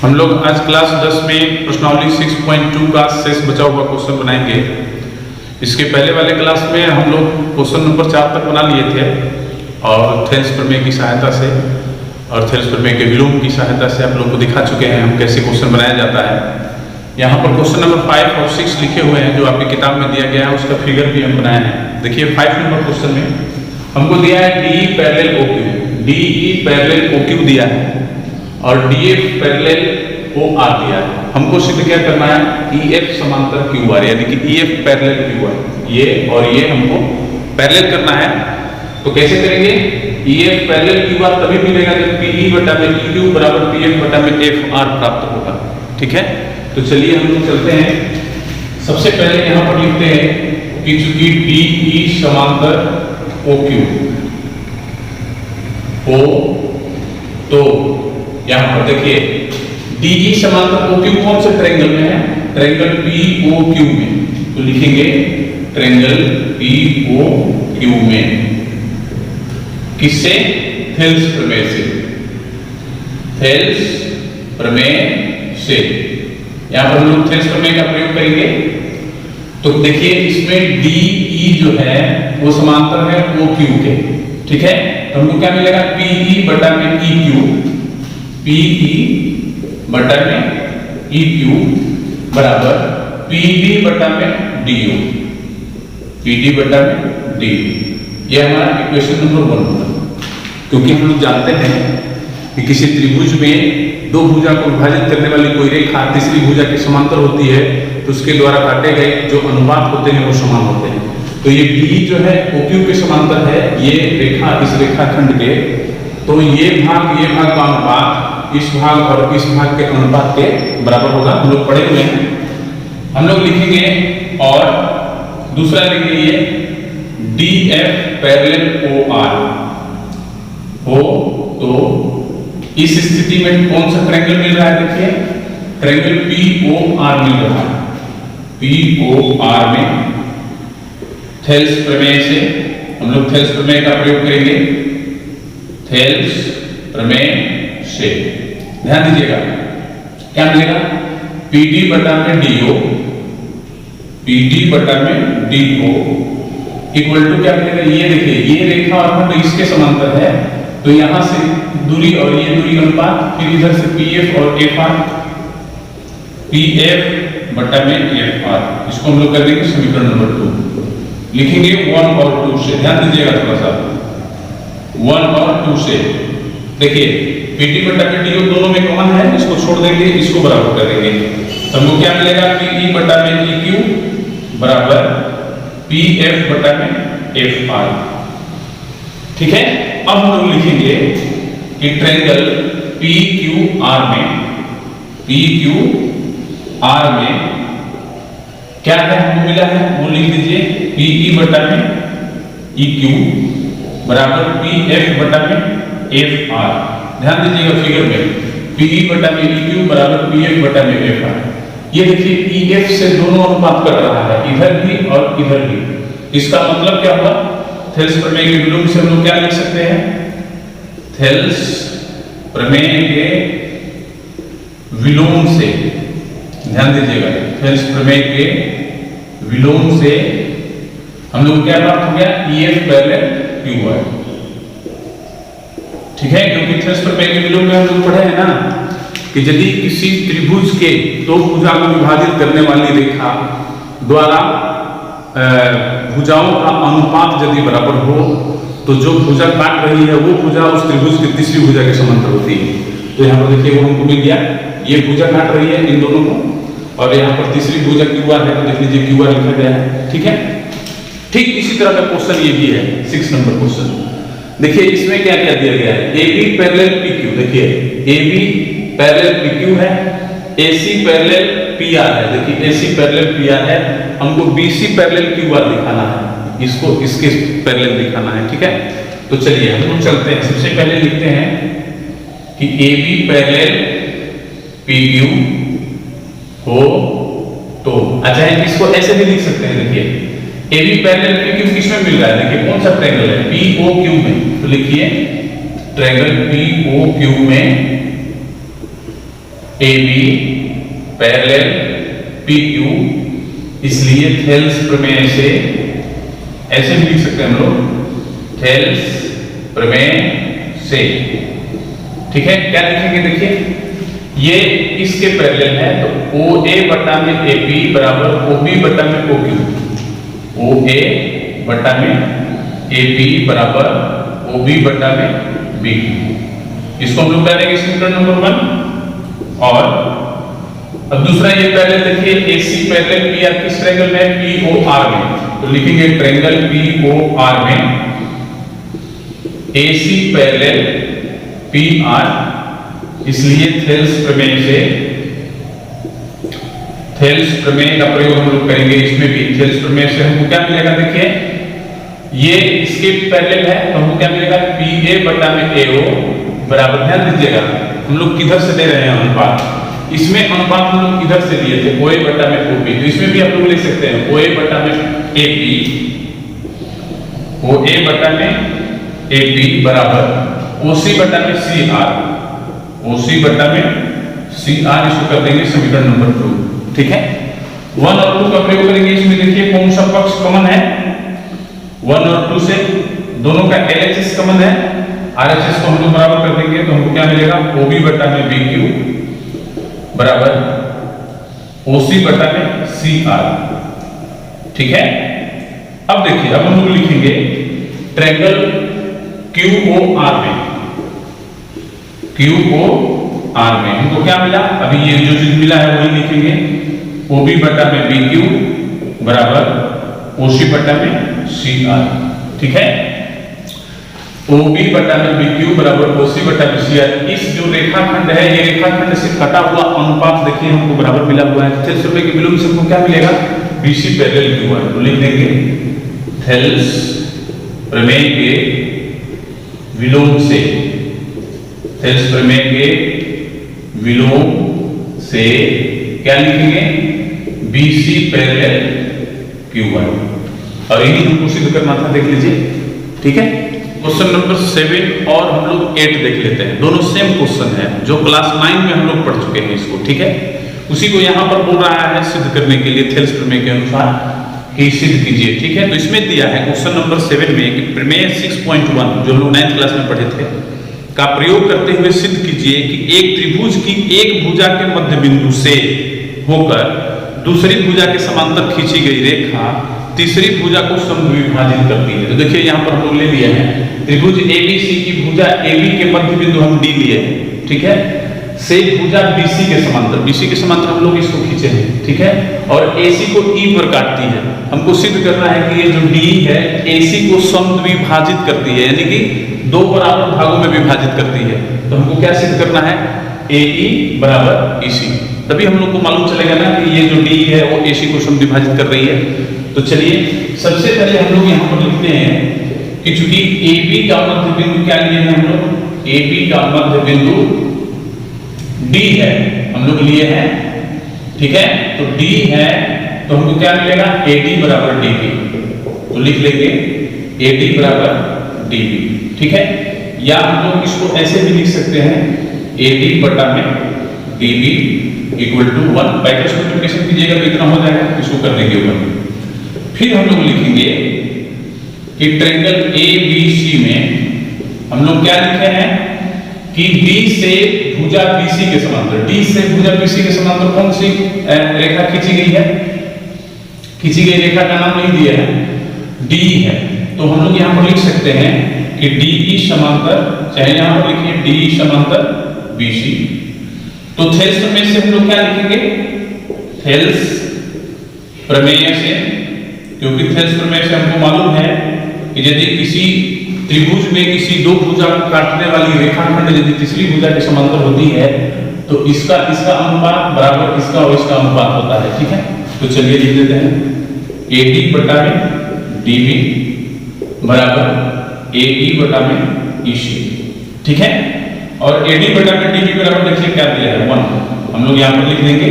हम लोग आज क्लास 10 में प्रश्नावली 6.2 का शेष बचा हुआ क्वेश्चन बनाएंगे। इसके पहले वाले क्लास में हम लोग क्वेश्चन नंबर 4 तक बना लिए थे और थेल्स प्रमेय की सहायता से और थेल्स प्रमेय के विलोम की सहायता से आप लोग को दिखा चुके हैं हम कैसे क्वेश्चन बनाया जाता है। यहाँ पर क्वेश्चन नंबर 5 और 6 लिखे हुए हैं जो आपकी किताब में दिया गया है, उसका फिगर भी हम बनाए हैं। देखिए 5 नंबर क्वेश्चन में हमको दिया है DE parallel OQ, DE parallel OQ दिया है और DF पैरेलल OR दिया है। हमको सिद्ध क्या करना है, EF समांतर QR यानी कि EF पैरेलल QR, ये और ये हमको पैरेलल करना है। तो कैसे करेंगे, EF पैरेलल QR तभी मिलेगा जब PE बटा में EQ बराबर PF बटा में FR प्राप्त होगा। ठीक है, तो चलिए हम लोग चलते हैं। सबसे पहले यहाँ पर लिखते हैं कि चूंकि DE समांतर OQ हो तो यहाँ पर देखिए DE समांतर OQ कौन से ट्रायंगल में है, ट्रायंगल POQ में। तो लिखेंगे ट्रायंगल POQ में, किससे, थेल्स प्रमेय से, थेल्स प्रमेय से। यहां पर हम लोग थेल्स प्रमेय का प्रयोग करेंगे। तो देखिए इसमें DE जो है वो समांतर है OQ के। ठीक है, तो हमको क्या मिलेगा, PE बटा में EQ, PE बटा में EQ बराबर PD बटा में DU, PD बटा में DU। ये हमारा इक्वेशन नंबर 1 होगा। क्योंकि हम लोग जानते हैं कि किसी त्रिभुज में दो भुजा को विभाजित करने वाली कोई रेखा तीसरी भुजा के समांतर होती है तो उसके द्वारा काटे गए जो अनुपात होते हैं वो समान होते हैं। तो ये DE जो है OQ के समांतर है, ये रेखा इस रेखाखंड के, तो ये भाग का अनुपात इस भाग और इस भाग के अनुपात के बराबर होगा। हम लोग पढ़े हुए हैं, हम लोग लिखेंगे। और दूसरा लिखेंगे ये DF पैरेलल OR हो तो इस स्थिति में कौन सा ट्रायंगल मिल रहा है, देखिए ट्रायंगल POR मिल रहा है। POR में थेल्स प्रमेय से हम लोग थेल्स प्रमेय का प्रयोग करेंगे, थेल्स प्रमेय से। ध्यान दीजिएगा क्या मिलेगा, PD बटा में DO, PD बटा में DO इक्वल टू क्या मिलेगा, ये देखिए ये रेखा और खंड इसके समांतर है तो यहां से दूरी और ये दूरी अनुपात, फिर इधर से PF और FR, PF बटा में FR, इसको हम लोग कर देंगे समीकरण नंबर 2। लिखेंगे 1 और 2 से। ध्यान दीजिएगा थोड़ा सा, 1 और 2 से। देखिए PD बटा में DO दोनों में कॉमन है, इसको छोड़ देंगे, इसको बराबर कर देंगे तो हमको क्या मिलेगा, PE बटा में EQ बराबर PF बटा में FR। ठीक है, अब हम लोग लिखेंगे कि ट्रायंगल PQR में क्या है, हमको मिला है वो लिख दीजिए, PE बटा में EQ बराबर PF बटा में FR। ध्यान दीजिएगा फिगर में PE बटा में EQ बराबर PF बटा में FR। ये देखिए EF से दोनों अनुपात कर रहा है, इधर भी और इधर भी। इसका मतलब क्या हुआ, थेल्स प्रमेय के विलोम से हम लोग क्या लिख सकते हैं, थेल्स प्रमेय के विलोम से। ध्यान दीजिएगा, थेल्स प्रमेय के विलोम से हम लोग क्या प्राप्त हो गया, EF पैरेलल QR। ठीक है, क्योंकि थेल्स प्रमेय के विलोम में हम लोग पढ़े हैं ना कि यदि किसी त्रिभुज के दो भुजा को विभाजित करने वाली रेखा द्वारा भुजाओं का अनुपात यदि बराबर हो तो जो भुजा काट रही है वो भुजा उस त्रिभुज की तीसरी भुजा के समांतर होती है। तो यहाँ पर देखिए वो हमको मिल गया, ये भुजा काट रही है इन दोनों को और यहाँ पर तीसरी भुजा QR है, तो देख लीजिए QR लिखा गया है। ठीक है, ठीक इसी तरह का क्वेश्चन ये भी है 6 नंबर क्वेश्चन। देखिए इसमें क्या क्या दिया गया है, AB पैरेलल PQ, देखिए AB पैरेलल PQ है, AC पैरेलल PR है। देखिए AC पैरेलल PR है, हमको BC पैरेलल QR दिखाना है, इसको इसके पैरेलल दिखाना है। ठीक है, तो चलिए हम लोग चलते हैं। सबसे पहले लिखते हैं कि AB पैरेलल PQ हो तो, अच्छा है इसको ऐसे भी लिख सकते हैं। देखिए AB पैरेलल PQ किसमें मिल रहा है, देखिए कौन सा ट्रायंगल है, POQ में। तो लिखिए ट्रायंगल POQ में A B parallel P Q, इसलिए थेल्स प्रमेय से ऐसे भी लिख सकते हैं हम लोग, थेल्स प्रमेय से। ठीक है, क्या लिखेंगे देखिए, ये इसके पैरेलल है तो ओ ए बटा में ए पी बराबर ओ बी बटा में ओ क्यू, ओ ए बटा में ए पी बराबर ओ बी बटा में बी क्यू। इसको हम लोग करेंगे समीकरण नंबर 1। और अब दूसरा ये पैरेलल देखिए, ए सी पैरेलल पी आर किस ट्रायंगल में, पी ओ आर में, तो लिखेंगे ट्रायंगल पी ओ आर में ए सी पैरेलल पी आर, इसलिए थेल्स प्रमेय से, थेल्स प्रमेय का प्रयोग हम लोग करेंगे इसमें भी। थेल्स प्रमेय से हमको क्या मिलेगा देखिए, ये इसके पैरेलल है तो हमको क्या मिलेगा, पी ए बटा में ए ओ बराबर, ध्यान दीजिएगा हम लोग किधर से ले रहे हैं अनुपात, इसमें अनुपात हम लोग किधर से लिए थे, ओ ए बटा में ओ बी, तो इसमें भी हम लोग लिख सकते हैं ओ ए बटा में ए पी, ओ ए बटा में ए पी बराबर ओ सी बटा में सी आर, ओ सी बटा में सी आर, इसको कर देंगे समीकरण नंबर 2। ठीक है, 1 और 2 का प्रयोग करेंगे इसमें। देखिए कौन सा पक्ष कॉमन है, 1 और 2 से दोनों का LHS कॉमन है, RHS को हम लोग बराबर कर देंगे तो हमको क्या मिलेगा, OB बटा में BQ बराबर OC बटा में CR। ठीक है, अब देखिए, अब हम लोग लिखेंगे ट्रायंगल QOR में, QOR में हमको क्या मिला, अभी ये जो चीज मिला है वही लिखेंगे, OB बटा में BQ बराबर OC बटा में CR। ठीक है, OB बटा में BQ बराबर OC बटा में CR। इस जो रेखाखंड है, ये रेखाखंड से कटा हुआ अनुपात देखिए हमको बराबर मिला हुआ है। थेल्स प्रमेय के विलोम से हमको क्या मिलेगा, BC पैरेलल QR, तो लिख देंगे थेल्स प्रमेय के विलोम से, थेल्स प्रमेय के विलोम से क्या लिखेंगे, BC पैरेलल QY, और यही हमको सिद्ध करना था, देख लीजिए। ठीक है, क्वेश्चन नंबर 7 और हम लोग 8 देख लेते हैं, दोनों सेम क्वेश्चन है जो क्लास 9 में हम लोग पढ़ चुके हैं इसको। ठीक है, उसी को यहाँ पर बोल रहा है सिद्ध करने के लिए थेल्स प्रमेय के अनुसार कि सिद्ध कीजिए। ठीक है, तो इसमें दिया है क्वेश्चन नंबर 7 में कि प्रमेय 6.1 जो हम लोग 9th क्लास में पढ़े थे का प्रयोग करते हुए सिद्ध कीजिए कि एक त्रिभुज की एक भुजा के मध्य बिंदु से होकर दूसरी भुजा के समांतर खींची गई रेखा तीसरी भुजा को समद्विभाजित करती है। तो देखिए यहाँ पर हम लोग ले लिए हैं त्रिभुज ABC की भुजा AB के मध्य बिंदु हम D लिए हैं। ठीक है, से भुजा BC के समांतर हम लोग इसको खींचे हैं। ठीक है, और AC को E पर काटती है। हमको सिद्ध करना है कि ये जो D है AC को समद्विभाजित करती है, यानी कि दो बराबर भागों में विभाजित करती है। तो हमको क्या सिद्ध करना है, AE बराबर EC, तभी हम लोग को मालूम चलेगा ना कि ये जो D है वो AC को समद्विभाजित कर रही है। तो चलिए सबसे पहले हम लोग यहाँ पर लिखते हैं कि चूंकि AB का मध्य बिंदु क्या लिए हैं हम लोग, AB का मध्य बिंदु D है, हम लोग लिए हैं। ठीक है, तो D है तो हमको क्या मिलेगा, AD बराबर DB, तो लिख लेंगे AD बराबर DB। ठीक है, या हम लोग इसको ऐसे भी लिख सकते हैं AD बटा में DB इक्वल टू 1, बाइटर्स मल्टीप्लिकेशन कीजिएगा तो इतना हो जाएगा, इसको कर देंगे ऊपर। फिर हम लोग लिखेंगे कि ट्रायंगल ABC में हम लोग क्या लिखे हैं कि D से भुजा BC के समांतर, D से भुजा BC के समांतर कौन सी रेखा खींची गई है, खींची गई रेखा का नाम नहीं दिया है, D है। तो हम लोग यहाँ पर लिख सकते हैं कि DE समांतर, चाहे यहाँ पर लिखिए DE समांतर BC। तो थेल्स प्रमेय से हम लोग क्या लिखेंगे, थेल्स प्रमेय से, क्योंकि थेल्स प्रमेय से हमको मालूम है कि यदि किसी त्रिभुज में किसी दो भुजा को काटने वाली रेखाखंड यदि तीसरी भुजा के समांतर होती है तो इसका अनुपात बराबर इसका और इसका अनुपात होता है। ठीक है, तो चलिए लिख लेते हैं AD बटा में DB बराबर AE बटा में EC। ठीक है, और AD बटा में DB बराबर देखिए क्या दिया है 1, हम लोग यहाँ पर लिख देंगे।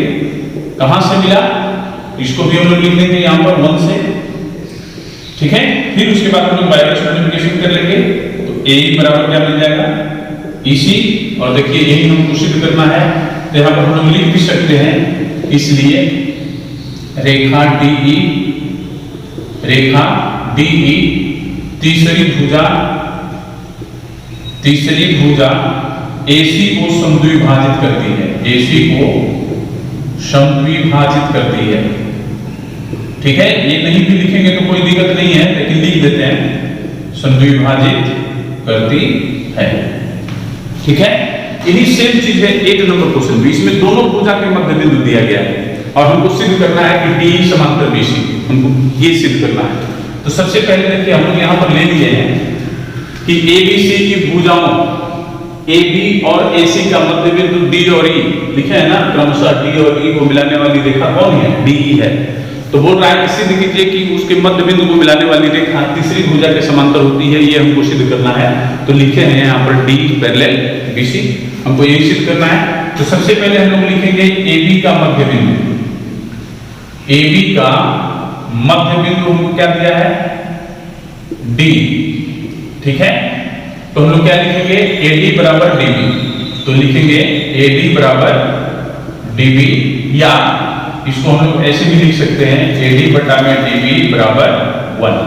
कहां से मिला, इसको भी हम लोग लिख देंगे यहाँ पर 1 से। ठीक है, फिर उसके बाद हम लोग बाइटर्स मल्टीप्लिकेशन कर लेंगे तो AE बराबर क्या मिल जाएगा, EC, और देखिए यही हमको सिद्ध करना है तो यहाँ पर हम लोग लिख भी सकते हैं, इसलिए रेखा DE तीसरी भुजा AC को समद्विभाजित करती है, AC को समद्विभाजित करती है। ठीक है, ये नहीं भी लिखेंगे तो कोई दिक्कत नहीं है, लेकिन लिख देते हैं समद्विभाजित करती है। ठीक है, यही सेम चीज है 8 नंबर क्वेश्चन भी। इसमें दोनों भुजा के मध्य बिंदु दिया गया है और हमको सिद्ध करना है कि DE समांतर BC, हमको ये सिद्ध करना है। तो सबसे पहले देखिए हम लोग यहाँ पर ले लिए हैं कि ABC की भुजाओं AB और AC का मध्य बिंदु D और E लिखे है ना, क्रमशः D और E को मिलाने वाली रेखा कौन है? DE है। तो बोल रहा है सिद्ध कीजिए कि उसके मध्य बिंदु को मिलाने वाली रेखा तीसरी भुजा के समांतर होती है, ये हमको सिद्ध करना है। तो लिखे हैं यहाँ पर D पैरेलल BC, हमको यही सिद्ध करना है। तो सबसे पहले हम लोग लिखेंगे AB का मध्य बिंदु, AB का मध्य बिंदु हमको क्या दिया है? D। ठीक है, तो हम लोग क्या लिखेंगे? AD बराबर DB। तो लिखेंगे AD बराबर DB, या इसको हम लोग ऐसे भी लिख सकते हैं AD बटा में DB बराबर 1।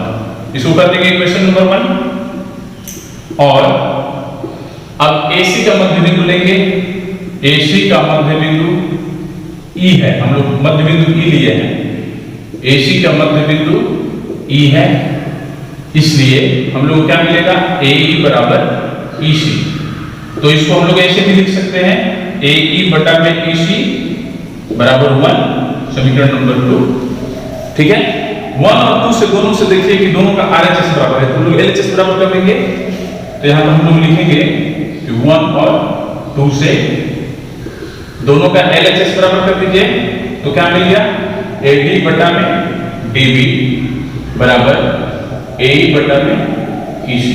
इसको कर देंगे क्वेश्चन नंबर 1। और अब AC का मध्य बिंदु लेंगे, AC का मध्य बिंदु E है, हम लोग मध्य बिंदु E लिए हैं, AC का मध्य बिंदु E है, इसलिए हम लोग क्या मिलेगा? AE बराबर EC। तो इसको हम लोग ऐसे भी लिख सकते हैं AE बटा में EC बराबर 1, समीकरण नंबर 2। ठीक है, 1 और 2 से दोनों से देखिए कि दोनों का RHS बराबर है, तो हम लोग LHS बराबर कर देंगे। तो यहाँ पर हम लोग लिखेंगे कि 1 और 2 से दोनों का LHS बराबर कर दीजिए, तो क्या मिल गया? AD बटा में DB बराबर AE बटा में EC।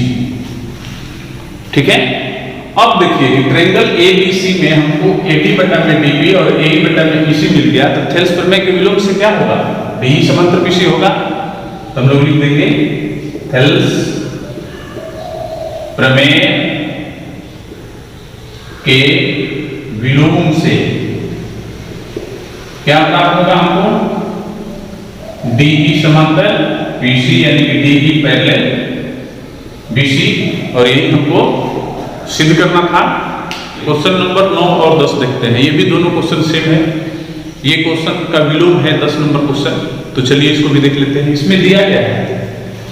ठीक है, अब देखिए कि ट्रायंगल ABC में हमको AD बटा में DB और AE बटा में EC मिल गया, तो थेल्स प्रमेय के विलोम से क्या होगा? DE समांतर BC होगा। तो हम लोग लिख देंगे थेल्स प्रमेय के विलोम से क्या प्राप्त होगा हमको? DE समांतर BC, यानी कि DE पैरेलल BC, और यही हमको सिद्ध करना था। क्वेश्चन नंबर 9 और 10 देखते हैं, ये भी दोनों क्वेश्चन सेम है। ये क्वेश्चन का विलोम है 10 नंबर क्वेश्चन, तो चलिए इसको भी देख लेते हैं। इसमें दिया गया है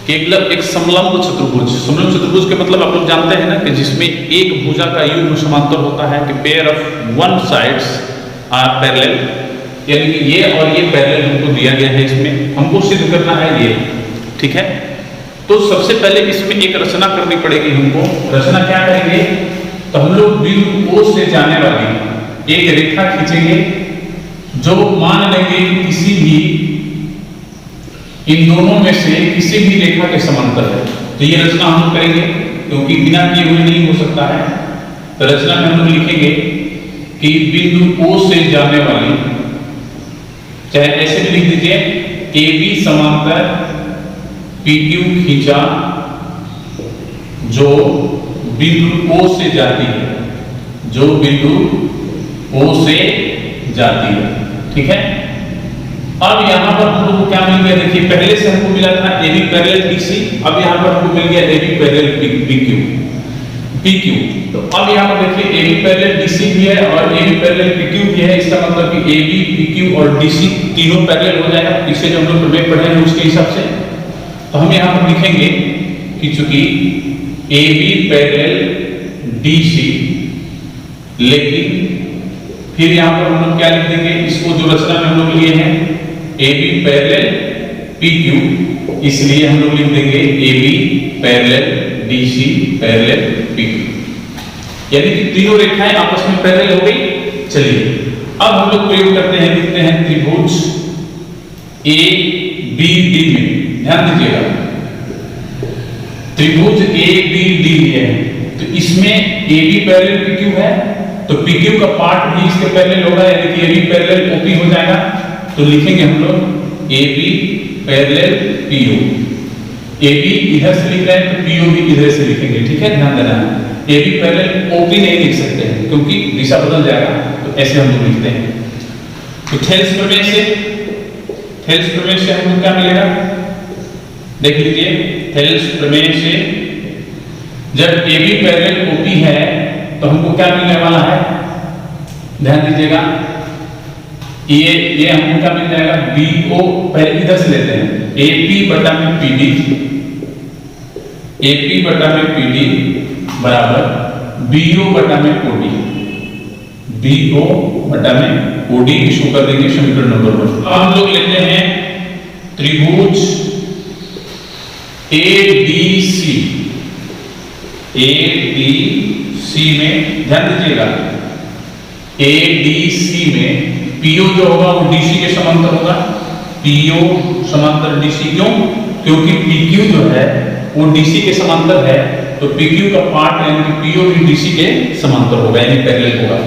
कि एक समलंब चतुर्भुज, समलंब चतुर्भुज के मतलब आप लोग जानते हैं ना कि जिसमें एक भुजा का युग्म समांतर होता है, कि pair of one sides are parallel, यानी कि ये और ये पैरेलल हमको दिया गया है, इसमें हमको सिद्ध करना है ये। ठीक है, तो सबसे पहले इसमें एक रचना करनी पड़ेगी हमको। रचना क्या करेंगे? तो हम लोग बिंदु O से जाने वाली एक रेखा खींचेंगे, जो मान लेंगे किसी भी इन दोनों में से किसी भी रेखा के समांतर है। तो ये रचना हम लोग करेंगे, क्योंकि बिना किए हुए नहीं हो सकता है। तो रचना में हम लोग लिखेंगे कि बिंदु O से जाने वाली, चाहे ऐसे भी लिख दीजिए AB समांतर PQ खींचा जो बिंदु O से जाती है, जो बिंदु O से जाती है। ठीक है, अब यहां पर हम लोग को क्या मिल गया? देखिए पहले से हमको मिला था AB पैरेलल BC, अब यहां पर हमको मिल गया AB पैरेलल PQ। तो अब यहां पर देखिए AB पैरेलल DC भी है और AB पैरेलल PQ भी है, इसका मतलब कि AB PQ और DC तीनों पैरेलल हो जाएगा। इसे जो हम लोग प्रमेय पढ़े हैं उसके हिसाब से, तो हम यहाँ पर लिखेंगे कि चूंकि AB पैरेलल DC, लेकिन फिर यहाँ पर हम लोग क्या लिख देंगे? इसको जो रचना में हम लोग लिए हैं AB पैरेलल PQ, इसलिए हम लोग लिख देंगे AB parallel DC parallel PQ, यानी कि तीनों रेखाएं आपस में पैरेलल हो गई। चलिए अब हम लोग प्रयोग करते हैं, लिखते हैं त्रिभुज ABD में, ध्यान दीजिएगा त्रिभुज ABD है, तो इसमें AB पैरेलल PQ है, तो PQ का पार्ट भी इसके पैरेलल होगा, यानी कि AB पैरेलल OP हो जाएगा। तो लिखेंगे हम लोग AB पैरेलल PO। AB इधर से लिख रहे हैं तो PO भी इधर से लिखेंगे। ठीक है, ध्यान देना, AB पैरेलल OP नहीं लिख सकते हैं क्योंकि दिशा बदल जाएगा। तो ऐसे हम लोग लिखते हैं। तो थेल्स प्रमेय से हमको क्या मिलेगा, देख लीजिए। थेल्स प्रमेय से जब AB पैरेलल OP है तो हमको क्या मिलने वाला है, ध्यान दीजिएगा। ये हमको क्या मिल जाएगा, BO, पहले इधर से लेते हैं, AP बटा में PD, AP बटा में PD बराबर BO बटा में OD, BO बटा में OD। इसको कर देंगे समीकरण नंबर 1। अब हम लोग लेते हैं त्रिभुज ADC में, ध्यान दीजिएगा, ADC में PO जो होगा वो DC के समांतर होगा, PO समांतर DC। क्यों? क्योंकि PQ जो है वो DC के समांतर है, तो PQ का पार्ट यानी कि PO भी DC के समांतर होगा, यानी पैरेलल होगा।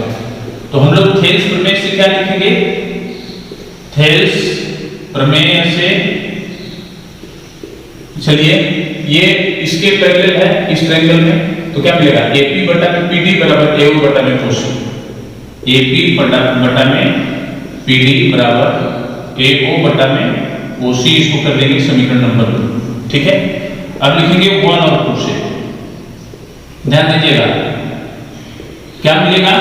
तो हम लोग थेल्स प्रमेय से क्या लिखेंगे, थेल्स प्रमेय से, चलिए ये इसके पैरेलल है इस ट्रायंगल में, तो क्या मिलेगा, AP बटा में PD बराबर AO बटा में OC, AP बटा में PD बराबर AO बटा में OC। इसको कर देंगे समीकरण नंबर 2, ठीक है। अब लिखेंगे 1 और 2 से, ध्यान दीजिएगा क्या मिलेगा,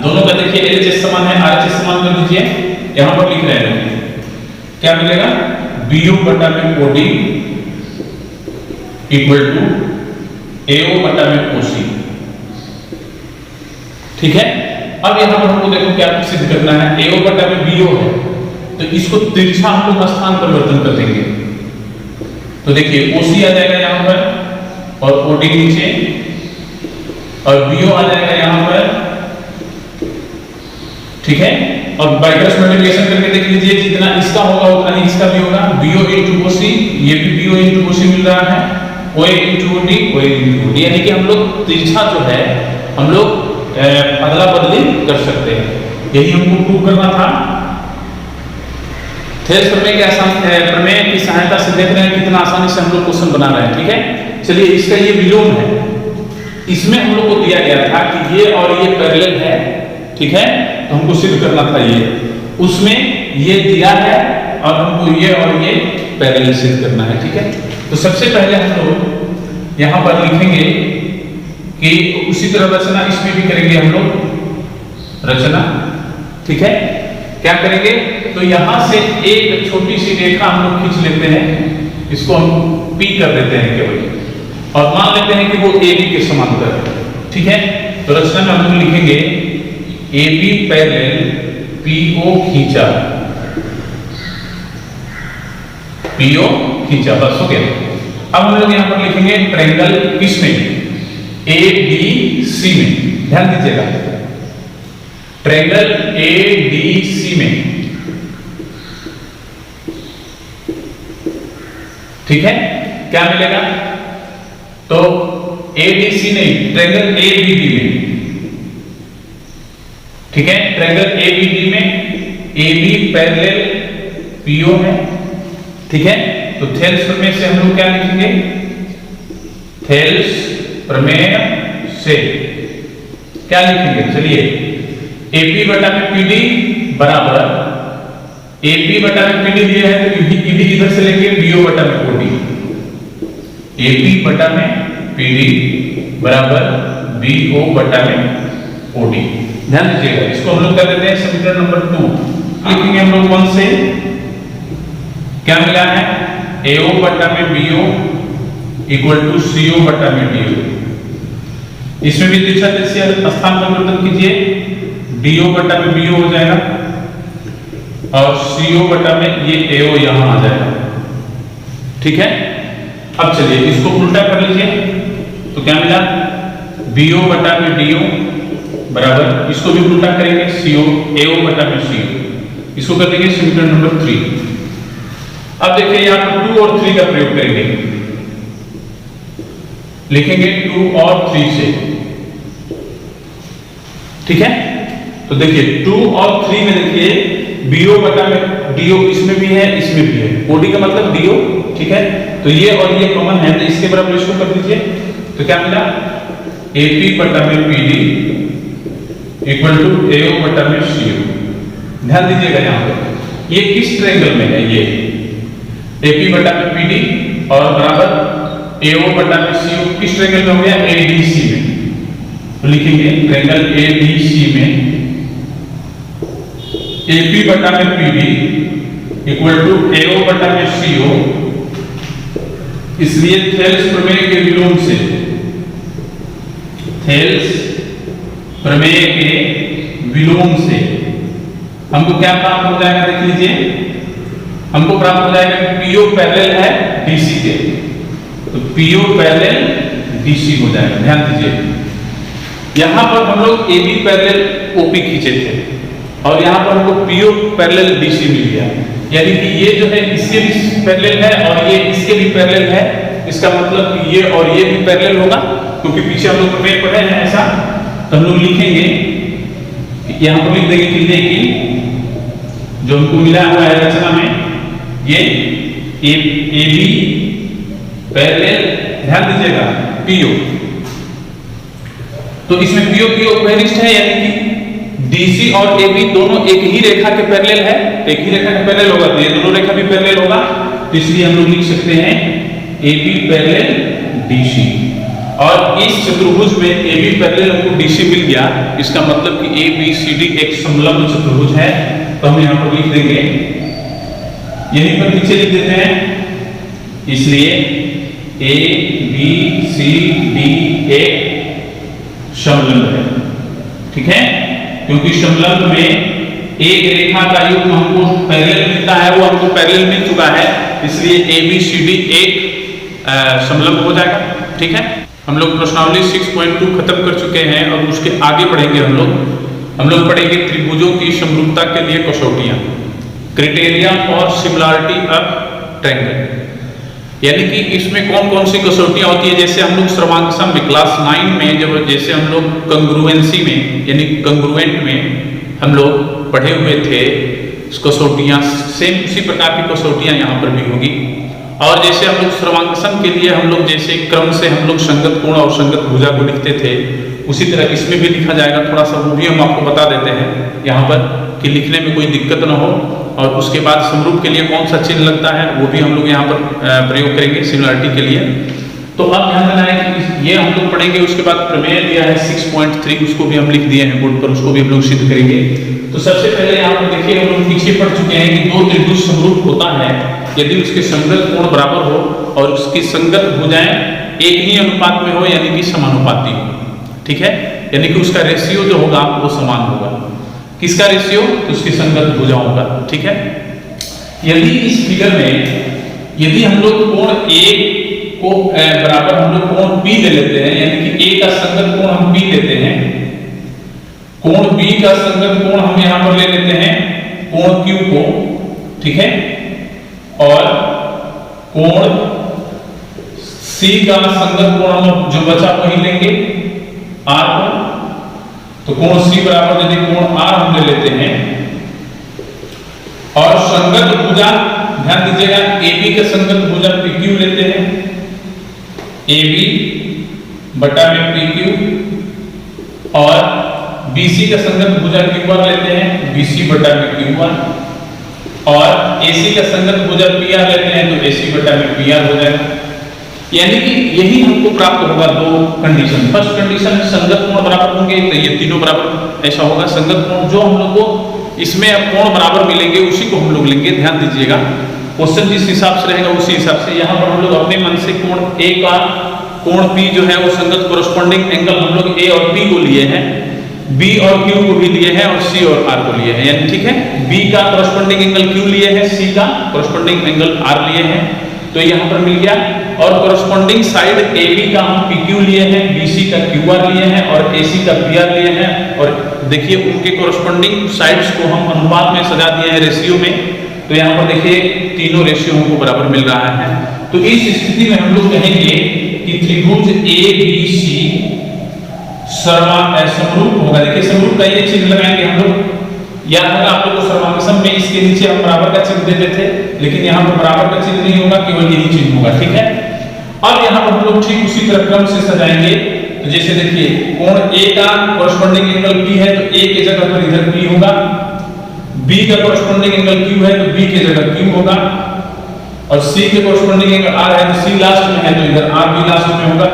दोनों का देखिए LHS समान है, RHS समान कर दीजिए, यहां पर लिख रहे हैं क्या मिलेगा, BO बटा में OD इक्वल टू AO बटा में OC, ठीक है। अब यहां पर हमको देखो क्या सिद्ध करना है, AO बटा में BO है, तो इसको तिरछा हम लोग स्थान परिवर्तन कर देंगे। तो देखिए OC आ जाएगा यहां पर और OD नीचे, और BO आ जाएगा यहां पर, ठीक है। और बाय क्रॉस मल्टीप्लिकेशन करके देख लीजिए, जितना इसका होगा उतना ही इसका भी होगा, BO into OC, ये भी BO into OC मिल रहा है, OA into OD, OA into OD, यानी कि हम लोग तिरछा जो है हम लोग अदला बदली कर सकते हैं। यही हमको प्रूव करना था। थेल्स प्रमेय के प्रमेय की सहायता से देख रहे हैं कितना आसानी से हम लोग क्वेश्चन बना रहे हैं, ठीक है। चलिए इसका ये विलोम है, इसमें हम लोग को दिया गया था कि ये और ये पैरेलल है, ठीक है, तो हमको सिद्ध करना था ये, उसमें ये दिया है और हमको ये और ये पैरेलल सिद्ध करना है, ठीक है। तो सबसे पहले हम लोग यहां पर लिखेंगे कि उसी तरह रचना इसमें भी करेंगे हम लोग रचना, ठीक है। क्या करेंगे, तो यहां से एक छोटी सी रेखा हम लोग खींच लेते हैं, इसको हम P कर देते हैं केवल, और मान लेते हैं कि वो AB के समांतर है, ठीक है। तो रचना में हम लोग लिखेंगे AB पैरेलल PO खींचा, PO खींचा, बस हो गया। अब हम लोग यहां पर लिखेंगे ट्रायंगल किसमें, ADC में, ध्यान दीजिएगा, ट्रायंगल ADC में, ठीक है। क्या मिलेगा, तो ADC नहीं, ट्रायंगल ABD में, ठीक है। ट्रायंगल ABD में AB पैरेलल PO है, ठीक है। तो थेल्स प्रमेय से हम लोग क्या लिखेंगे, थेल्स प्रमेय से क्या लिखेंगे, चलिए AP बटा में PD बराबर, AP बटा में PD दिया है तो PD इधर से लेंगे BO बटा में OD, AP बटा में PD बराबर BO बटा में OD। ध्यान दीजिएगा, इसको हम लोग कर देते हैं समीकरण नंबर 2। लिखेंगे हम लोग 1 से, क्या मिला है, AO बटा में BO इक्वल टू CO बटा में DO। इसमें भी तिरछा तिरछा स्थान परिवर्तन कीजिए, DO बटा में BO हो जाएगा और CO बटा में ये AO यहां आ जाएगा, ठीक है। अब चलिए इसको उल्टा कर लीजिए, तो क्या मिला, BO बटा में DO बराबर, इसको भी उल्टा करेंगे AO बटा में CO, इसको कर देंगे समीकरण नंबर 3। अब देखिए यहां पर 2 और 3 का प्रयोग करेंगे, लिखेंगे 2 और 3 से, ठीक है। तो देखिए 2 और 3 में देखिए BO बटा में DO इसमें भी है, इसमें भी है, OD का मतलब DO, ठीक है। तो ये और ये कॉमन है, तो इसके बराबर इसको कर दीजिए, तो क्या मिला, AP बटा में PD इक्वल टू AO बटा में CO। ध्यान दीजिएगा यहाँ पर ये किस ट्रायंगल में है, ये AP बटा में PD और बराबर AO बटा में CO किस ट्रायंगल में हो गया, ABC में। तो लिखेंगे ट्रायंगल ABC में AP बटा में PD इक्वल टू AO बटा में CO। इसलिए थेल्स प्रमेय के विलोम से, थेल्स प्रमेय के विलोम से हमको क्या प्राप्त हो जाएगा, देख लीजिए, हमको प्राप्त हो जाएगा कि PO पैरेलल है DC के, तो PO पैरेलल DC हो जाएगा। ध्यान दीजिए यहां पर हम लोग AB पैरेलल OP खींचे थे और यहां पर हमको PO पैरेलल DC मिल गया, यानी कि ये जो है इसके भी पैरेलल है और ये इसके भी पैरेलल है। इसका मतलब कि ये और ये भी पैरेलल होगा, क्योंकि पीछे हम लोग प्रमेय पढ़े हैं ऐसा। तो हम लोग लिखेंगे, यहां पर लिख देंगे कि जो हमको मिला हुआ है रचना में, ये AB पैरेलल, ध्यान दीजिएगा PO, तो इसमें PO कोहेरेंट है, यानी कि DC और AB दोनों एक ही रेखा के पैरेलल है, एक ही रेखा के पैरेलल होगा तो ये दोनों रेखा भी पैरेलल होगा। तो इसलिए हम लोग लिख सकते हैं AB पैरेलल DC। और इस चतुर्भुज में AB पैरेलल हमको DC मिल गया, इसका मतलब कि ABCD एक समलंब चतुर्भुज है। तो हम यहां पर लिख देंगे, यहीं पर नीचे लिख देते हैं, इसलिए ABCD एक समलंब है, ठीक है, क्योंकि समलंब में एक रेखा का युग्म हमको पैरेलल मिलता है, वो हमको पैरेलल मिल चुका है, इसलिए ABCD एक समलंब हो जाएगा। ठीक है, हम लोग प्रश्नावली 6.2 खत्म कर चुके हैं और उसके आगे पढ़ेंगे हम लोग पढ़ेंगे त्रिभुजों की समरूपता के लिए कसौटियां, criteria for similarity of triangle, यानी कि इसमें कौन कौन सी कसौटियां होती है। जैसे हम लोग सर्वांग में क्लास 9 में जब जैसे हम लोग कंग्रुएंसी में यानी कंग्रुएंट में हम लोग पढ़े हुए थे कसौटियां, सेम उसी प्रकार की कसौटियां यहाँ पर भी होगी। और जैसे हम लोग सर्वांग के लिए हम लोग जैसे क्रम से हम लोग संगत कोण और संगत भुजा को लिखते थे, उसी तरह इसमें भी लिखा जाएगा। थोड़ा सा वो भी हम आपको बता देते हैं यहाँ पर कि लिखने में कोई दिक्कत ना हो। और उसके बाद समरूप के लिए कौन सा चिन्ह लगता है वो भी हम लोग यहाँ पर प्रयोग करेंगे सिमिलरिटी के लिए। तो अब ध्यान देना है कि ये हम लोग पढ़ेंगे। उसके बाद प्रमेय दिया है 6.3, उसको भी हम लिख दिए हैं बोर्ड पर, उसको भी हम लोग सिद्ध करेंगे। तो सबसे पहले यहाँ पर देखिए हम लोग पीछे पढ़ चुके हैं कि दो त्रिभुज समरूप होता है यदि उसके संगत कोण बराबर हो और उसकी संगत भुजाएं एक ही अनुपात में हो, यानी कि समानुपाती हो। ठीक है, यानी कि उसका रेशियो जो होगा वो समान होगा। किसका रेशियो? तो उसकी संगत भुजाओं का। ठीक है, यदि इस फिगर में यदि हम लोग कोण A को बराबर हम लोग कोण B ले लेते हैं, यानी कि A का संगत कोण हम B लेते हैं, कोण B का संगत कोण हम यहां पर ले लेते हैं कोण Q को। ठीक है, और कोण C का संगत कोण हम जो बचा वही लेंगे R पर। तो कोण C बराबर यदि कोण R हम ले लेते हैं और संगत भुजा ध्यान दीजिएगा AB के संगत भुजा PQ लेते हैं, AB बटा में PQ, और BC का संगत भुजा QR लेते हैं, BC बटा में QR, और AC का संगत भुजा PR लेते हैं तो AC बटा में PR हो जाएगा। यानी कि यही हमको प्राप्त होगा दो कंडीशन। फर्स्ट कंडीशन संगत कोण बराबर होंगे तो ये तीनों बराबर ऐसा होगा। संगत कोण जो हम लोग को इसमें अब कोण बराबर मिलेंगे उसी को हम लोग लेंगे। ध्यान दीजिएगा क्वेश्चन जिस हिसाब से रहेगा उसी हिसाब से यहाँ पर हम लोग अपने मन से कोण A का कोण P जो है वो संगत कोरस्पोंडिंग एंगल हम लोग A और P को लिए हैं, B और Q को भी लिए हैं और C और R को लिए हैं। यानी ठीक है, B का कोरस्पोंडिंग एंगल Q लिए हैं, C का कोरस्पोंडिंग एंगल R लिए हैं, तो यहाँ पर मिल गया। और कोरस्पोंडिंग साइड AB का हम PQ लिए हैं, BC का QR लिए हैं और AC का PR लिए हैं। और देखिए उनके कोरस्पोंडिंग साइड्स को हम अनुपात में सजा दिए हैं रेशियो में। तो यहाँ पर देखिए तीनों रेशियो हमको बराबर मिल रहा है। तो इस स्थिति में हम लोग कहेंगे कि त्रिभुज ABC समरूप होगा। देखिए समरूप का ये चिन्ह लगाएंगे हम लोग। याद होगा आप लोग को सर्वांग में इसके नीचे हम बराबर का चिन्ह देते थे, लेकिन यहाँ पर बराबर का चिन्ह नहीं होगा, केवल यही चिन्ह होगा। ठीक है, अब यहाँ पर हम लोग ठीक उसी तरह क्रम से सजाएंगे। तो तो जैसे देखिए कोण A का कॉरस्पॉन्डिंग एंगल P है तो A की जगह पर इधर P होगा, B का कॉरस्पॉन्डिंग एंगल Q है तो B की जगह Q होगा, और C के कॉरस्पॉन्डिंग एंगल R है तो C लास्ट में है तो इधर R भी लास्ट में होगा।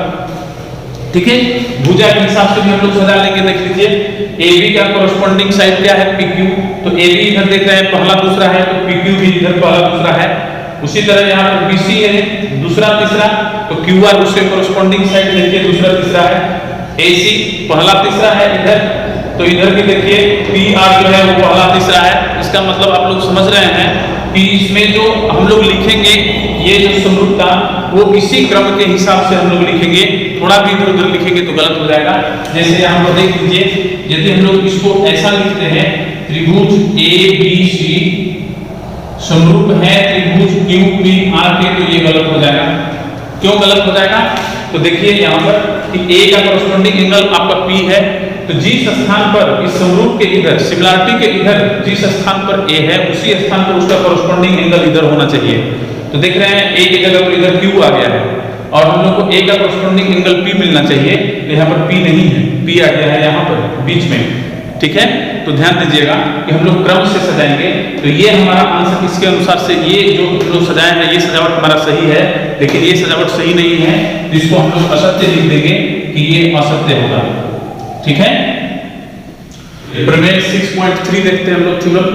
ठीक है, भुजा के हिसाब से भी हम लोग सजा लेंगे। देख लीजिए AB का कॉरस्पॉन्डिंग साइड क्या है PQ, तो AB इधर देख रहे हैं पहला दूसरा है तो PQ भी इधर पहला दूसरा है। उसी तरह यहाँ पर BC है दूसरा तीसरा तो QR उसके कॉरस्पॉन्डिंग साइड देखिए दूसरा तीसरा है, AC पहला तीसरा है इधर, तो इधर भी देखिए PR जो है वो पहला तीसरा है। इसका मतलब आप लोग समझ रहे हैं कि इसमें जो हम लोग लिखेंगे ये जो समरूपता वो इसी क्रम के हिसाब से हम लोग लिखेंगे, थोड़ा भी इधर उधर लिखेंगे तो गलत हो जाएगा। जैसे यहाँ पर देख लीजिए यदि हम लोग इसको ऐसा लिखते हैं त्रिभुज ABC समरूप है त्रिभुज QPR के, तो ये गलत हो जाएगा। क्यों गलत हो जाएगा? तो देखिए यहाँ पर कि A का कॉरस्पॉन्डिंग एंगल आपका P है, तो जिस स्थान पर इस समरूप के इधर सिमिलरिटी के इधर जिस स्थान पर A है उसी स्थान पर उसका कॉरस्पॉन्डिंग एंगल इधर होना चाहिए। तो देख रहे हैं A की जगह पर इधर Q आ गया है और हम लोग को A का कॉरस्पॉन्डिंग एंगल P मिलना चाहिए, तो यहाँ पर P नहीं है, P आ गया है यहाँ पर बीच में। ठीक है, तो ध्यान दीजिएगा कि हम लोग क्रम से सजाएंगे। तो ये हमारा आंसर इसके अनुसार से ये जो हम लोग सजाए हैं ये सजावट हमारा सही है, लेकिन ये सजावट सही नहीं है तो इसको हम लोग असत्य लिख देंगे कि ये असत्य होगा। ठीक है, प्रमेय 6.3 देखते हैं हम लोग थ्योरम।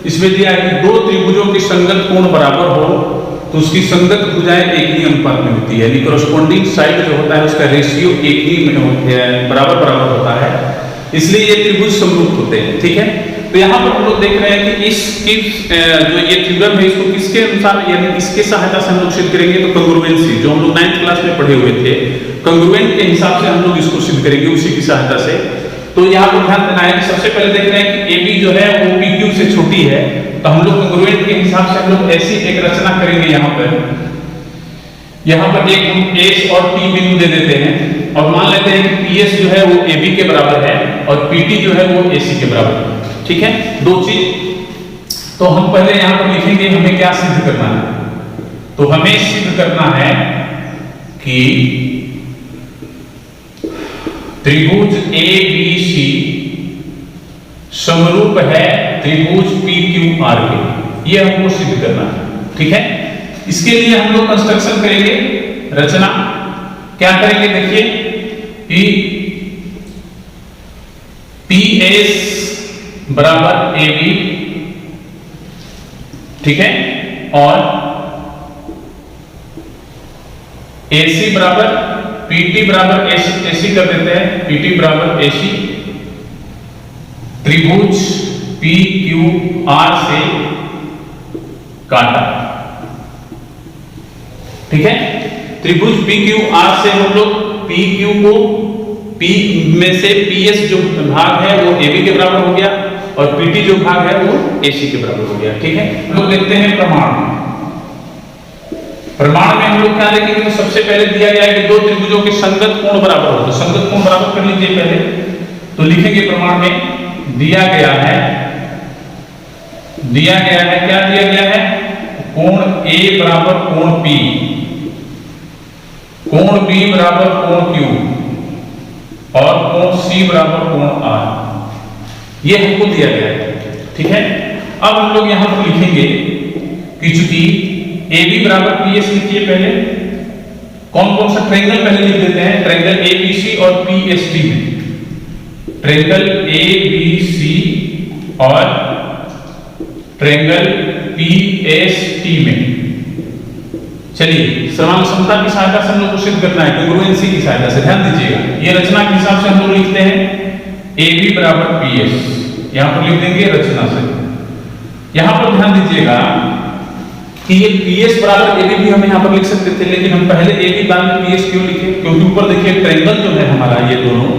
इसमें दिया है कि दो त्रिभुजों की संगत कोण बराबर हो तो उसकी संगत भुजाएं एक ही अनुपात में होती है, यानी कॉरस्पॉन्डिंग साइड जो होता है उसका रेशियो एक ही में बराबर होता है, इसलिए ये त्रिभुज समरूप होते हैं। ठीक है, तो यहाँ पर हम लोग देख रहे हैं कि इसकी जो ये थ्योरम है इसको किसके अनुसार यानी इसके सहायता से हम लोग सिद्ध करेंगे, तो कंग्रुएंसी जो हम लोग 9th क्लास में पढ़े हुए थे, कंग्रुएंट के हिसाब से हम लोग इसको सिद्ध करेंगे उसी की सहायता से। तो यहाँ पर ध्यान देना है कि सबसे पहले देख रहे हैं कि AB जो है वो PQ से छोटी है, तो हम लोग कंग्रुएंट के हिसाब से हम लोग ऐसी एक रचना करेंगे। यहाँ पर एक हम S और T बिंदु दे देते हैं और मान लेते हैं कि PS जो है वो AB के बराबर है और PT जो है वो AC के बराबर है। ठीक है, दो चीज। तो हम पहले यहाँ पर लिखेंगे हमें क्या सिद्ध करना है, तो हमें सिद्ध करना है कि त्रिभुज ABC समरूप है त्रिभुज PQR के, ये हमको सिद्ध करना है। ठीक है, इसके लिए हम लोग कंस्ट्रक्शन करेंगे, रचना क्या करेंगे देखिए कि PS बराबर AB, ठीक है, और AC बराबर PT बराबर AC कर देते हैं, PT बराबर AC त्रिभुज PQR से काटा। ठीक है, त्रिभुज PQR से हम लोग PQ को P में से PS जो भाग है वो AB के बराबर हो गया और PT जो भाग है वो AC के बराबर हो गया। ठीक है, हम लोग देखते हैं प्रमाण। प्रमाण में हम लोग क्या देखेंगे, तो सबसे पहले दिया गया है कि दो त्रिभुजों के संगत कोण बराबर हो, तो संगत कोण बराबर कर लीजिए पहले। तो लिखेंगे प्रमाण में दिया गया है क्या दिया गया है, कोण A बराबर कोण P, कोण B बराबर कोण Q और कोण C बराबर कोण R, ये हमको दिया गया है। ठीक है, अब हम लोग यहां पर लिखेंगे कि चूंकि AB बराबर PS लिखिए पहले, कौन कौन सा ट्रायंगल पहले लिख देते हैं, ट्रायंगल ABC और PST में, ट्रायंगल ABC और ट्रायंगल PST में। चलिए, समान समता की सहायता से हम लोग को सिद्ध करना है, कंग्रुएंसी की सहायता से। ध्यान दीजिएगा, ये रचना के हिसाब से हम लोग लिखते हैं AB बराबर PS, यहां पर लिख देंगे रचना से। यहां पर ध्यान दीजिएगा कि ये PS बराबर AB भी हम यहां पर लिख सकते थे, लेकिन हम पहले AB बाद में PS क्यों लिखे, क्योंकि ऊपर देखिए ट्रायंगल जो है हमारा ये दोनों,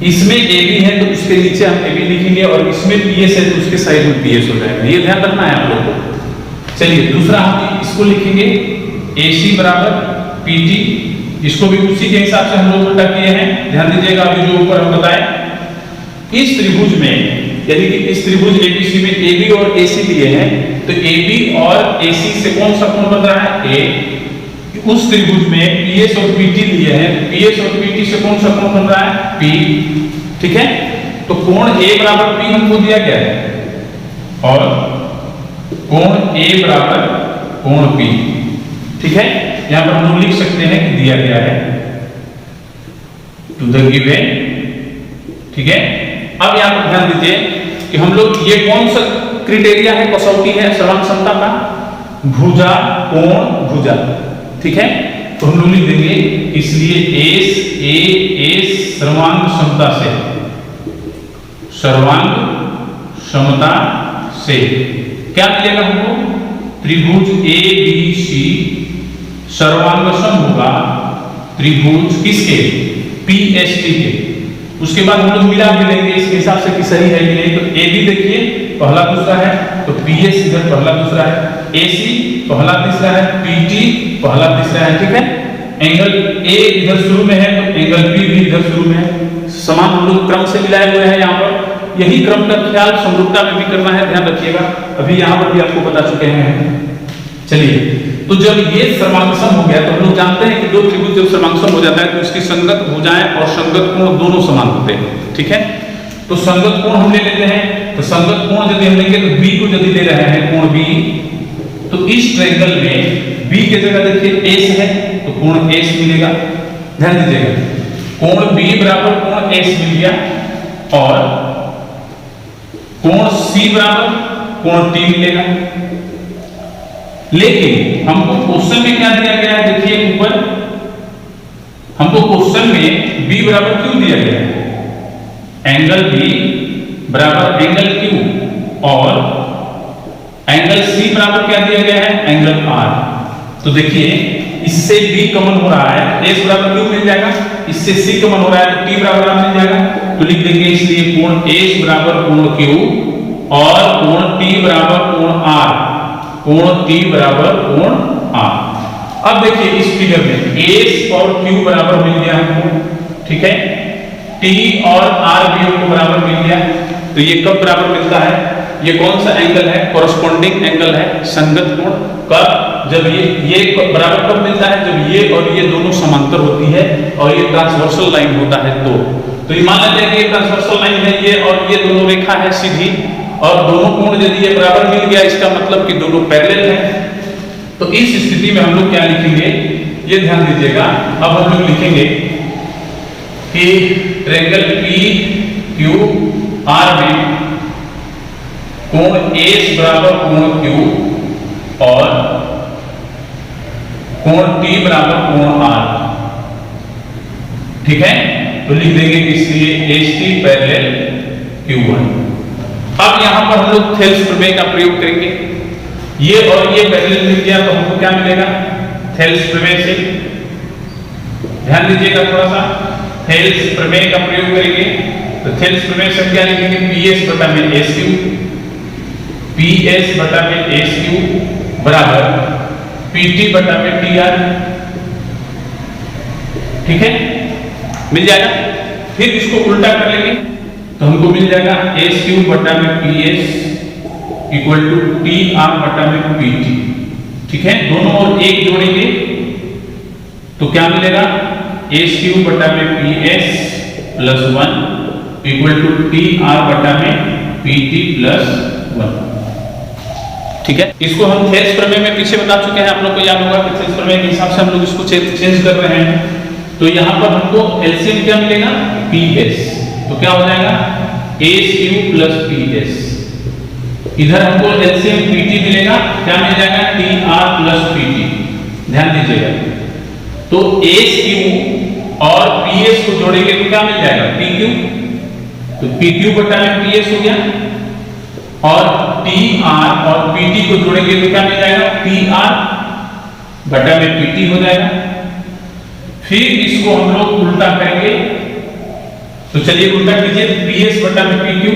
इसमें AB है तो इसके नीचे हम AB लिखेंगे और इसमें PS है तो उसके साइड में PS हो जाएगा, ये ध्यान रखना है आप लोगों को। चलिए, दूसरा हम इसको लिखेंगे AC बराबर PT, इसको भी उसी के हिसाब से हम लोग उल्टा किए हैं। ध्यान दीजिएगा, अभी जो ऊपर हम बताएं, इस त्रिभुज में यानी कि इस त्रिभुज ABC में AB और AC लिए हैं, तो AB और AC से कौन सा कोण बन रहा है, A, उस त्रिभुज में पीएस और पीटी लिए हैं, पीएस और पीटी से कौन सा कोण बन रहा है, पी, ठीक है। तो कोण ए बराबर पी हमको दिया गया है और कोण ए बराबर कोण पी, ठीक है। यहां पर हम लोग लिख सकते हैं कि दिया गया है टू द गिवन, ठीक है। अब यहां पर ध्यान दीजिए कि हम लोग ये कौन सा क्राइटेरिया है, कसौटी है सर्वांग समता का, भुजा कोण भुजा, ठीक है। तो हम लोग लिख देंगे इसलिए एस सर्वांग समता से, सर्वांग समता से क्या मिलेगा हमको, त्रिभुज ए बी सी सर्वांग सम होगा त्रिभुज किसके, पीएसटी के। उसके बाद हम लोग मिला भी लेंगे इसके हिसाब से कि सही है कि नहीं। तो ए बी देखिए पहला दूसरा है, तो पीएस इधर पहला दूसरा है, एसी पहला तीसरा है, पीटी पहला तीसरा है, ठीक है। एंगल ए इधर शुरू में है तो एंगल बी भी इधर शुरू में है, समान हम लोग क्रम से मिलाए हुए हैं। यहाँ पर यही क्रम का ख्याल समरूपता में भी करना है, ध्यान रखिएगा। अभी यहाँ पर भी आपको बता चुके हैं। चलिए, तो जब ये सर्वांगसम हो गया तो हम लोग जानते हैं कि दो त्रिभुज जब सर्वांगसम हो जाता है तो इसकी संगत भुजाएं और संगत कोण दोनों समान होते हैं, ठीक है। तो संगत कोण हम ले लेते हैं, तो संगत कोण यदि हम लेंगे तो बी को यदि ले रहे हैं कोण बी, तो इस ट्रायंगल में बी की जगह देखिए एस है तो कोण एस मिलेगा, ध्यान दीजिएगा। कोण बी बराबर कोण एस मिल गया और कोण सी बराबर कोण टी मिलेगा। लेकिन हमको क्वेश्चन में क्या दिया गया है, देखिए ऊपर हमको क्वेश्चन में b बराबर क्यू दिया गया है, एंगल b बराबर एंगल q और एंगल c बराबर क्या दिया गया है, एंगल r। तो देखिए इससे b कॉमन हो रहा है, s बराबर q मिल जाएगा, इससे c कॉमन हो रहा है तो t बराबर r मिल जाएगा। तो लिख देंगे इसलिए कोण s बराबर कोण q और कोण t बराबर कोण r, कोण T बराबर कोण R। अब देखिए इस फिगर में S और Q बराबर मिल गया हमको, ठीक है। T और R भी हमको बराबर मिल गया। तो ये कब बराबर मिलता है, ये कौन सा एंगल है, कोरस्पॉन्डिंग एंगल है, संगत कोण। कब, जब ये बराबर कब मिलता है, जब ये और ये दोनों समांतर होती है और ये ट्रांसवर्सल लाइन होता है। तो ये मान लेते हैं कि ये ट्रांसवर्सल लाइन है ये और ये दोनों रेखा है सीधी, और दोनों कोण यदि ये बराबर मिल गया इसका मतलब कि दोनों पैरेलल हैं। तो इस स्थिति में हम लोग क्या लिखेंगे, ये ध्यान दीजिएगा। अब हम लोग लिखेंगे कि ट्रायंगल पी क्यू आर में कोण एस बराबर कोण क्यू और कोण टी बराबर कोण आर, ठीक है। तो लिख देंगे इसलिए एस टी पैरेलल Q1। अब यहां पर हम लोग थेल्स प्रमेय का प्रयोग करेंगे। ये और ये पैरेलल मिल गया तो हमको क्या मिलेगा, थेल्स प्रमेय से, ध्यान दीजिएगा थोड़ा सा, थेल्स प्रमेय का प्रयोग करेंगे। तो थेल्स प्रमेय से क्या लिखेंगे, पीएस बटा में एस क्यू, पीएस बटा में एस क्यू बराबर पीटी बटा में टी आर, ठीक है, मिल जाएगा। फिर इसको उल्टा कर लेंगे तो हमको मिल जाएगा एस क्यू बटा में P S equal to T R बटा में पी टी, ठीक है। दोनों और एक जोड़ेंगे तो क्या मिलेगा, एस क्यू बटा में P S plus 1 equal to T R बटा में पी टी प्लस 1, ठीक है। इसको हम थेल्स प्रमेय में पीछे बता चुके हैं, आप लोग को याद होगा कि थेल्स प्रमेय के हिसाब से हम लोग इसको चेंज कर रहे हैं। तो यहां पर हमको एलसीएम क्या मिलेगा, पी एस, तो क्या हो जाएगा S Q plus P S. इधर हमको एलसीएम पीटी मिलेगा, क्या मिल जाएगा टी आर प्लस पीटी, ध्यान दीजिएगा। तो एस क्यू और पी एस को जोड़ेंगे तो क्या मिल जाएगा पी क्यू, तो पी क्यू बटा में पी एस हो गया, और टी आर और पीटी को जोड़ेंगे तो क्या मिल जाएगा पी आर बटा में पीटी हो जाएगा। फिर इसको हम लोग उल्टा करेंगे तो चलिए उल्टा कीजिए, पीएस बटा में पीक्यू,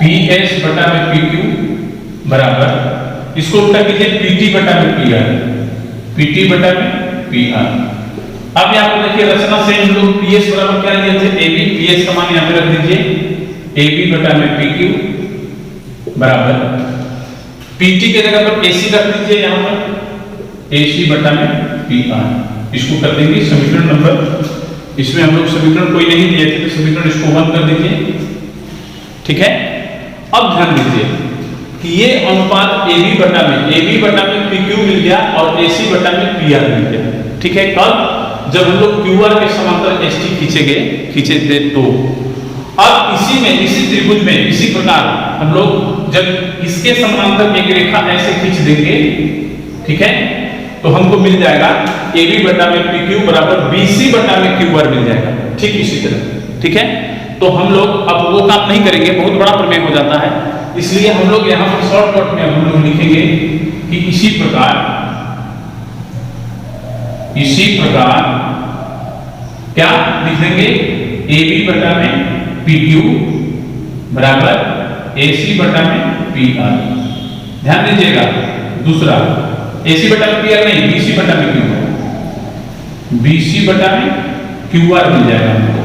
पीएस बटा में पीक्यू बराबर, इसको उल्टा कीजिए पीटी बटा में पीआर, पीटी बटा में पीआर। अब यहां पर देखिए रचना से हम लोग पीएस बराबर क्या लिए थे, एबी, पीएस का मान यहां पे रख दीजिए, एबी बटा में पीक्यू बराबर पीटी के जगह पर एसी रख दीजिए यहां पर, AC बटा में PR। इसको कर देंगे समीकरण नंबर, इसमें हम लोग समीकरण कोई नहीं दिए थे तो समीकरण इसको 1 कर दीजिए, ठीक है। अब ध्यान दीजिए कि ये अनुपात AB बटा में PQ मिल गया और AC बटा में PR मिल गया, ठीक है। कब? जब हम लोग QR के समांतर ST खींचे थे तो। अब इसी त्रिभुज में इसी प्रकार हम लोग जब इसके समांतर एक रेखा ऐसे खींच देंगे, ठीक है, तो हमको मिल जाएगा AB बटा में PQ बराबर BC बटा में QR मिल जाएगा, ठीक इसी तरह, ठीक है। तो हम लोग अब वो काम नहीं करेंगे, बहुत बड़ा प्रमेय हो जाता है, इसलिए हम लोग यहाँ पर शॉर्टकट में हम लोग लिखेंगे कि इसी प्रकार क्या लिख देंगे, AB बटा में PQ बराबर AC बटा में PR। ध्यान दीजिएगा, दूसरा AC बटा में PR नहीं, BC बटा में QR, BC बटा में QR मिल जाएगा हमको।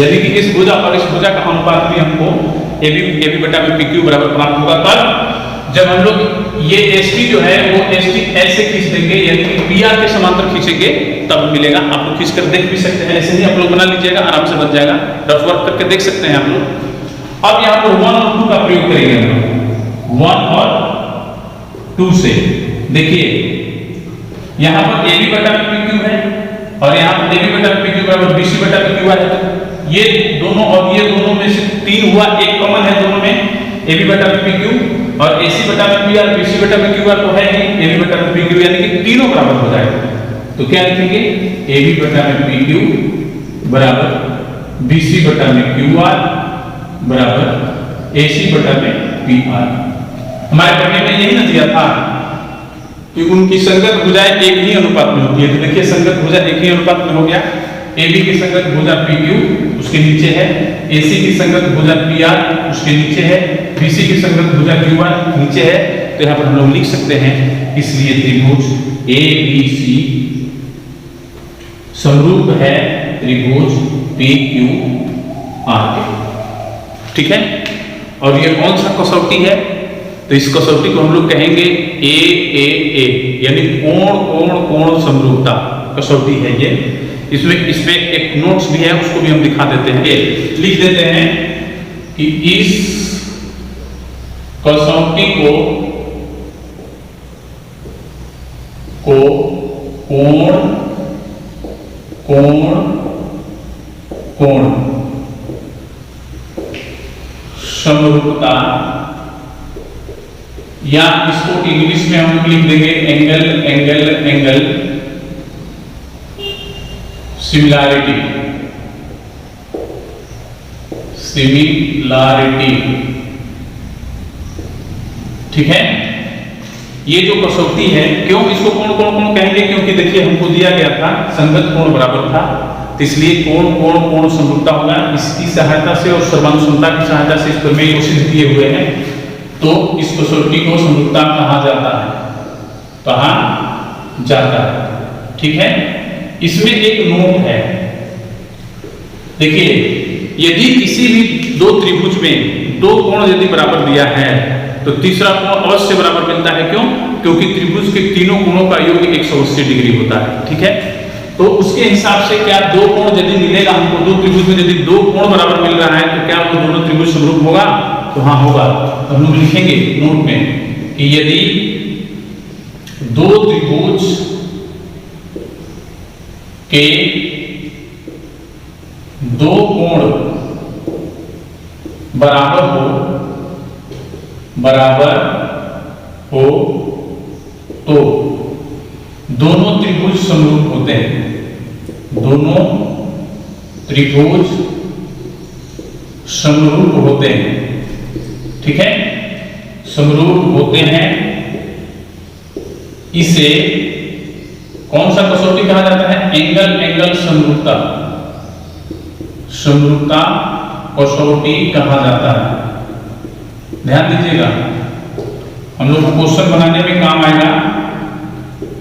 यानी कि इस भुजा और इस भुजा का अनुपात भी हमको AB बटा में PQ बराबर प्राप्त होगा। कब? जब हम लोग ये ST जो है वो ST ऐसे खींच देंगे, यानी कि PR के समांतर खींचेंगे, तब मिलेगा। आप लोग खींच कर देख भी सकते हैं, ऐसे ही आप लोग बना लीजिएगा, आराम से बन जाएगा, रफ वर्क करके देख सकते हैं आप लोग। अब यहाँ पर 1 और 2 का प्रयोग करेंगे हम लोग, 1 और 2 से। देखिए यहाँ पर AB बटा में PQ है और यहाँ पर AB बटा में PQ बराबर BC बटा में QR है। ये दोनों और ये दोनों में से 3 हुआ, एक कॉमन है दोनों में, AB बटा में PQ और AC बटा में PR, BC बटा में QR तो है ही, AB बटा में PQ, यानी कि तीनों बराबर हो जाएगा। तो क्या लिखेंगे, AB बटा में PQ बराबर BC बटा में QR बराबर AC बटा में PR। हमारे पढ़ने में यही ना दिया था कि उनकी संगत भुजाएं एक ही अनुपात में होती है। तो देखिए संगत भुजा एक ही अनुपात में हो गया, AB की संगत भुजा PQ उसके नीचे है, AC की संगत भुजा PR उसके नीचे है, BC की संगत भुजा QR नीचे है। तो यहाँ पर हम लोग लिख सकते हैं, इसलिए त्रिभुज ABC समरूप है त्रिभुज PQR के, ठीक है। और ये कौन सा कसौटी है, तो इस कसौटी को हम लोग कहेंगे AAA, यानी कोण समरूपता कसौटी है ये। इसमें एक नोट्स भी है, उसको भी हम दिखा देते हैं, लिख देते हैं कि इस कसौटी को कोण समरूपता, या इसको इंग्लिश में हम लिख देंगे एंगल सिमिलैरिटी, ठीक है। ये जो कसौटी है, क्यों इसको कोण कहेंगे, क्योंकि देखिए हमको दिया गया था संगत कोण बराबर था, तो इसलिए कोण समरूपता होगा। इसकी सहायता से और सर्वानुसंता की सहायता से इस प्रमेय को सिद्ध किए हुए हैं। तो इस कसौटी को समरूपता कहा जाता है, ठीक है। इसमें एक नोट है, देखिए यदि किसी भी दो त्रिभुज में दो कोण यदि बराबर दिया है तो तीसरा कोण अवश्य बराबर मिलता है। क्यों? क्योंकि त्रिभुज के तीनों कोणों का योग 180 डिग्री होता है, ठीक है। तो उसके हिसाब से क्या दो कोण यदि मिलेगा हमको, दो त्रिभुज में यदि दो कोण बराबर मिल रहा है तो क्या वो दोनों त्रिभुज समरूप होगा? तो हाँ होगा। तो हम लोग लिखेंगे नोट में कि यदि दो त्रिभुज के दो कोण बराबर हो तो दोनों त्रिभुज समरूप होते हैं। दोनों त्रिभुज समरूप होते हैं, ठीक है, समरूप होते हैं। इसे कौन सा कसौटी कहा जाता है? एंगल समरूपता कसौटी कहा जाता है। ध्यान दीजिएगा, हम लोग को क्वेश्चन बनाने में काम आएगा।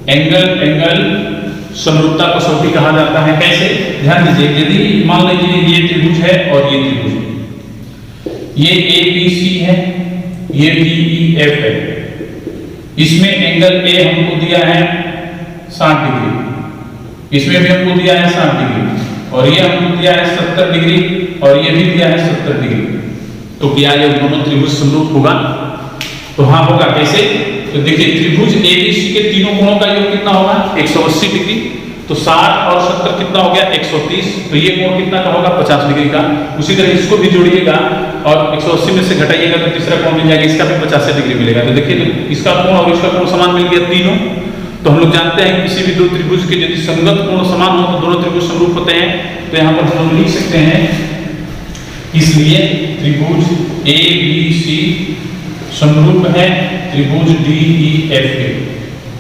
एंगल समरूपता कसौटी कहा जाता है। कैसे? ध्यान दीजिए, यदि मान लीजिए ये त्रिभुज है और ये त्रिभुज, ये ABC है, ये DEF है, इसमें एंगल ए हमको दिया है 60 डिग्री, इसमें भी हमको दिया है 60 डिग्री, और ये हमको दिया है 70 डिग्री, और ये भी दिया है 70 डिग्री। तो क्या ये दोनों त्रिभुज समरूप होगा? तो हाँ होगा। कैसे? तो देखिए त्रिभुज एबीसी के तीनों कोणों का योग कितना होगा? 180 डिग्री। तो 60 और 70 कितना हो गया? 130। तो ये कोण कितना का होगा? 50 डिग्री का। उसी तरह इसको भी जोड़िएगा और 180 में से घटाइएगा तो तीसरा कोण मिल जाएगा, इसका भी 50 डिग्री मिलेगा। तो देखिए तो इसका कोण और इसका कोण समान मिल गया तीनों। तो हम लोग जानते हैं किसी भी दो त्रिभुज के यदि संगत कोण समान हो तो दोनों त्रिभुज समरूप होते हैं। तो यहाँ पर हम लोग लिख सकते हैं, इसलिए त्रिभुज ए बी सी समरूप है त्रिभुज डी ई एफ के।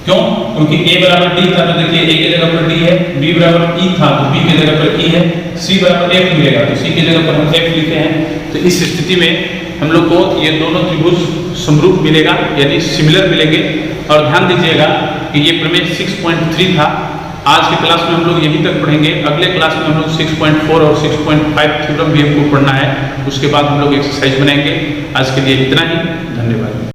क्यों? क्योंकि a बराबर d था तो देखिए a की जगह पर d है, b बराबर e था तो b की जगह पर e है, c बराबर f मिलेगा तो c की जगह पर हम f लिखते हैं। तो इस स्थिति में हम लोग को ये दोनों त्रिभुज समरूप मिलेगा, यानी सिमिलर मिलेंगे। और ध्यान दीजिएगा कि ये प्रमेय 6.3 था। आज की क्लास में हम लोग यहीं तक पढ़ेंगे। अगले क्लास में हम लोग 6.4 और 6.5 थ्योरम भी हमको पढ़ना है। उसके बाद हम लोग एक्सरसाइज बनाएंगे। आज के लिए इतना ही, धन्यवाद।